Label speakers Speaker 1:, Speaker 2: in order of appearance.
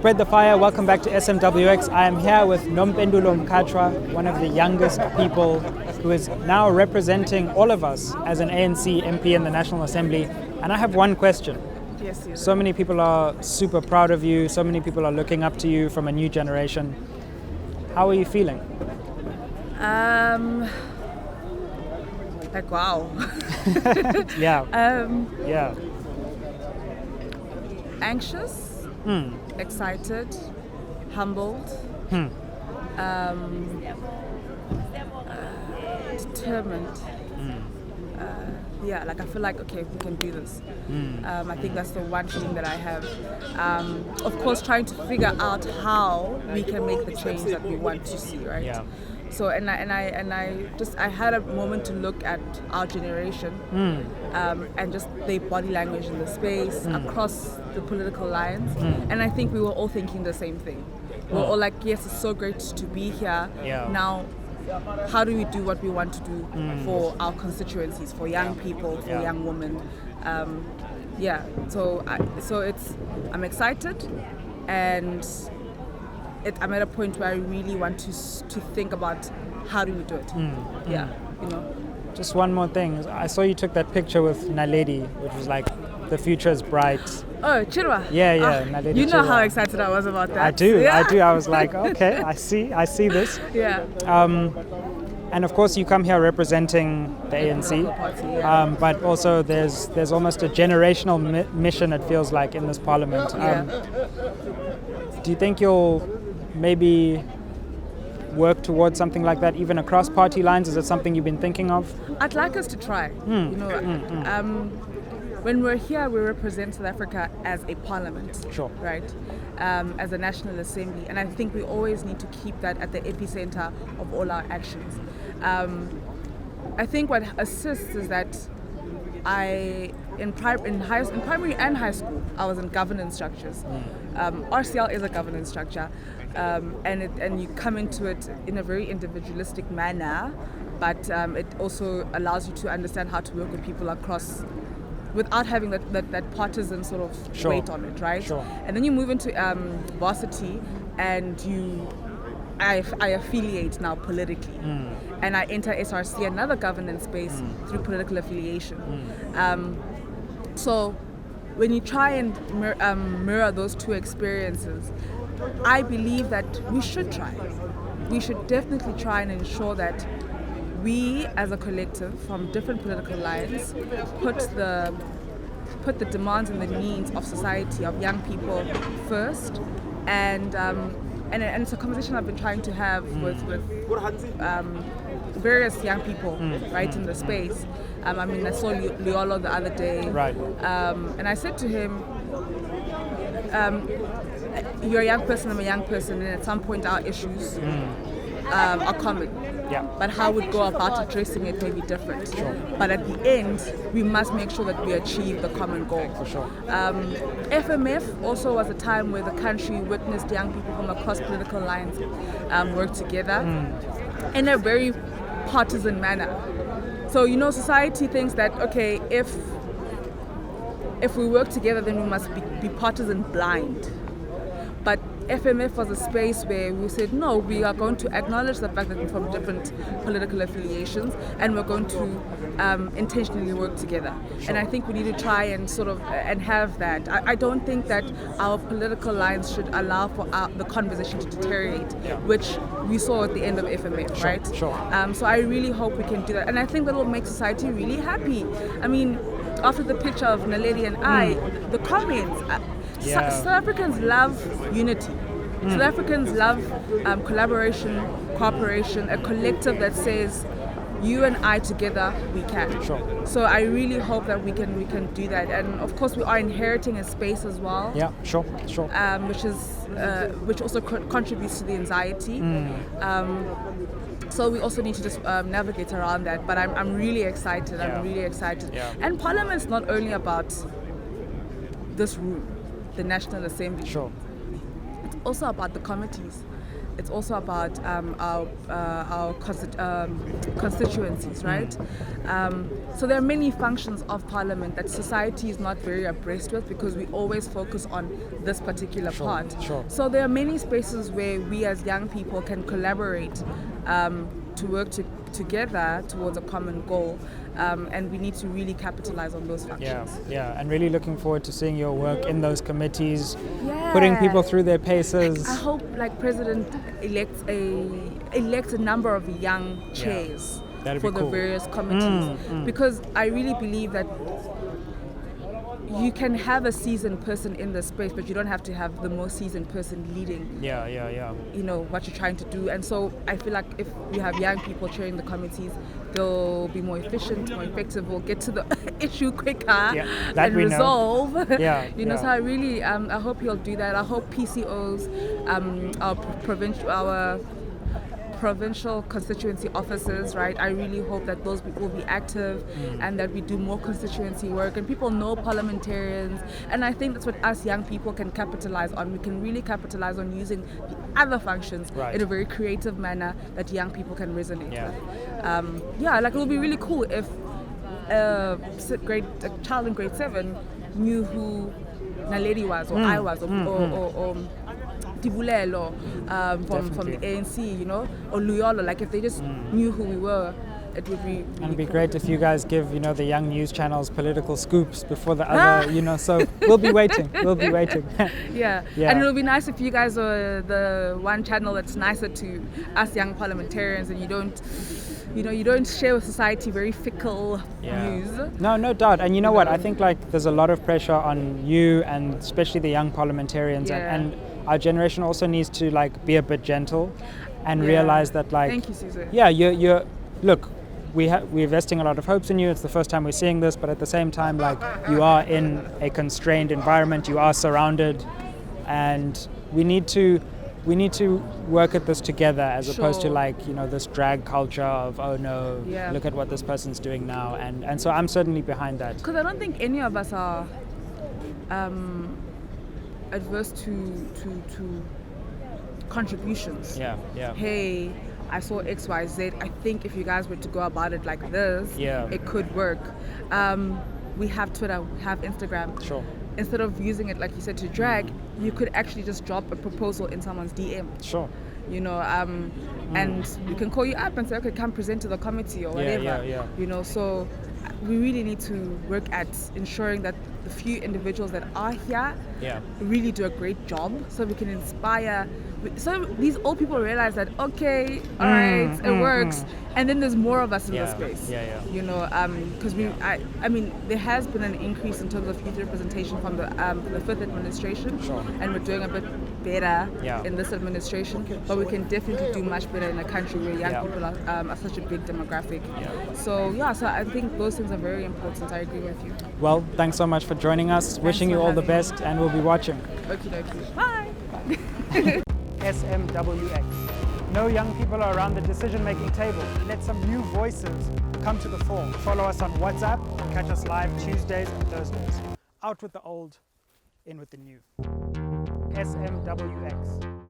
Speaker 1: Spread the fire. Welcome back to SMWX. I am here with Nompendulo Mkhatshwa, one of the youngest people who is now representing all of us as an ANC MP in the National Assembly. And I have one question.
Speaker 2: Yes.
Speaker 1: So many people are super proud of you. So many people are looking up to you from a new generation. How are you feeling?
Speaker 2: Like, wow.
Speaker 1: Yeah.
Speaker 2: Yeah. Anxious, excited, humbled, determined. I feel like, okay, we can do this. I think that's the one feeling that I have. Of course, trying to figure out how we can make the change that we want to see, right?
Speaker 1: Yeah.
Speaker 2: So I had a moment to look at our generation and just their body language in the space across the political lines, and I think we were all thinking the same thing. We were all like, yes, it's so great to be here.
Speaker 1: Yeah.
Speaker 2: Now, how do we do what we want to do for our constituencies, for young people, for young women? I'm excited, and I'm at a point where I really want to think about how do we do it.
Speaker 1: Just one more thing. I saw you took that picture with Naledi, which was like, the future is bright.
Speaker 2: Oh, Chirwa.
Speaker 1: Yeah, Naledi.
Speaker 2: You know
Speaker 1: Chirwa.
Speaker 2: How excited I was about that.
Speaker 1: I do. I was like, okay, I see this.
Speaker 2: Yeah.
Speaker 1: And of course, you come here representing the ANC,
Speaker 2: Party,
Speaker 1: but also there's almost a generational mission, it feels like, in this parliament. Do you think you'll maybe work towards something like that, even across party lines? Is it something you've been thinking of?
Speaker 2: I'd like us to try. When we're here, we represent South Africa as a parliament,
Speaker 1: Sure.
Speaker 2: Right? As a National Assembly, and I think we always need to keep that at the epicenter of all our actions. I think what assists is that in primary and high school, I was in governance structures. RCL is a governance structure, and you come into it in a very individualistic manner, but it also allows you to understand how to work with people across, without having that partisan sort of weight on it, right?
Speaker 1: Sure.
Speaker 2: And then you move into varsity, and I affiliate now politically, and I enter SRC, another governance space, through political affiliation. So when you try and mirror those two experiences, I believe that we should try. We should definitely try and ensure that we, as a collective from different political lines, put the demands and the needs of society, of young people first, and it's a conversation I've been trying to have with various young people, right, in the space. I saw Liolo the other day,
Speaker 1: right,
Speaker 2: and I said to him, you're a young person, I'm a young person, and at some point our issues are common.
Speaker 1: Yeah.
Speaker 2: But how we go about addressing it may be different.
Speaker 1: Sure.
Speaker 2: But at the end, we must make sure that we achieve the common goal.
Speaker 1: For sure.
Speaker 2: FMF also was a time where the country witnessed young people from across political lines work together in a very partisan manner. So, society thinks that, okay, if we work together, then we must be partisan blind. But FMF was a space where we said, no, we are going to acknowledge the fact that we're from different political affiliations, and we're going to intentionally work together. Sure. And I think we need to try and sort of and have that. I don't think that our political lines should allow for the conversation to deteriorate, which we saw at the end of FMF, right?
Speaker 1: Sure.
Speaker 2: So I really hope we can do that. And I think that will make society really happy. After the picture of Naledi and I, the comments, South Africans love unity. South Africans love collaboration, cooperation, a collective that says, you and I together, we can.
Speaker 1: Sure.
Speaker 2: So I really hope that we can do that. And of course, we are inheriting a space as well.
Speaker 1: Yeah, sure.
Speaker 2: Which also contributes to the anxiety. So we also need to just navigate around that. But I'm really excited.
Speaker 1: Yeah.
Speaker 2: I'm really excited.
Speaker 1: Yeah.
Speaker 2: And Parliament's not only about this room, the National Assembly.
Speaker 1: Sure.
Speaker 2: It's also about the committees. it's also about our constituencies, right? So there are many functions of Parliament that society is not very abreast with because we always focus on this particular part.
Speaker 1: Sure.
Speaker 2: So there are many spaces where we as young people can collaborate to work together towards a common goal, and we need to really capitalize on those functions.
Speaker 1: Yeah, and really looking forward to seeing your work in those committees,
Speaker 2: Yeah.
Speaker 1: putting people through their paces.
Speaker 2: I hope President elects a number of young chairs
Speaker 1: That'd
Speaker 2: for
Speaker 1: be
Speaker 2: the
Speaker 1: cool.
Speaker 2: various committees, because I really believe that you can have a seasoned person in the space, but you don't have to have the most seasoned person leading.
Speaker 1: Yeah.
Speaker 2: What you're trying to do. And so I feel like if you have young people chairing the committees, they'll be more efficient, more effective, will get to the issue quicker and resolve. So I really, I hope you'll do that. I hope PCOs, our provincial constituency offices, right? I really hope that those people will be active and that we do more constituency work and people know parliamentarians. And I think that's what us young people can capitalize on. We can really capitalize on using the other functions in a very creative manner that young people can resonate with. It would be really cool if a child in grade 7 knew who Naledi was or I was or Tibulelo from the ANC, or Luyolo. Like if they just knew who we were, it would be really
Speaker 1: And it'd be
Speaker 2: cool.
Speaker 1: great if you guys give, the young news channels political scoops before the other, so we'll be waiting.
Speaker 2: Yeah. And it'll be nice if you guys are the one channel that's nicer to us young parliamentarians and you don't share with society very fickle news.
Speaker 1: No doubt. And you know what? I think there's a lot of pressure on you and especially the young parliamentarians and our generation also needs to be a bit gentle and realize that
Speaker 2: Thank you, Sizwe.
Speaker 1: you're look, we're investing a lot of hopes in you. It's the first time we're seeing this, but at the same time you are in a constrained environment, you are surrounded, and we need to work at this together as opposed to this drag culture of look at what this person's doing now, and so I'm certainly behind that.
Speaker 2: Because I don't think any of us are adverse to contributions. Hey, I saw XYZ. I think if you guys were to go about it like this, it could work. We have Twitter, we have Instagram.
Speaker 1: Sure.
Speaker 2: Instead of using it, like you said, to drag, you could actually just drop a proposal in someone's DM.
Speaker 1: Sure.
Speaker 2: And we can call you up and say, okay, come present to the committee or whatever. So we really need to work at ensuring that the few individuals that are here really do a great job so we can inspire. So these old people realize that, okay, all right, it works. And then there's more of us in the space. Because there has been an increase in terms of youth representation from the 5th administration.
Speaker 1: Sure.
Speaker 2: And we're doing a bit better in this administration. But we can definitely do much better in a country where young people are such a big demographic. So I think those things are very important. I agree with you.
Speaker 1: Well, thanks so much for joining us. Wishing you all the best, and we'll be watching.
Speaker 2: Okie dokie. Bye.
Speaker 1: SMWX. No young people are around the decision-making table. Let some new voices come to the fore. Follow us on WhatsApp and catch us live Tuesdays and Thursdays. Out with the old, in with the new. SMWX.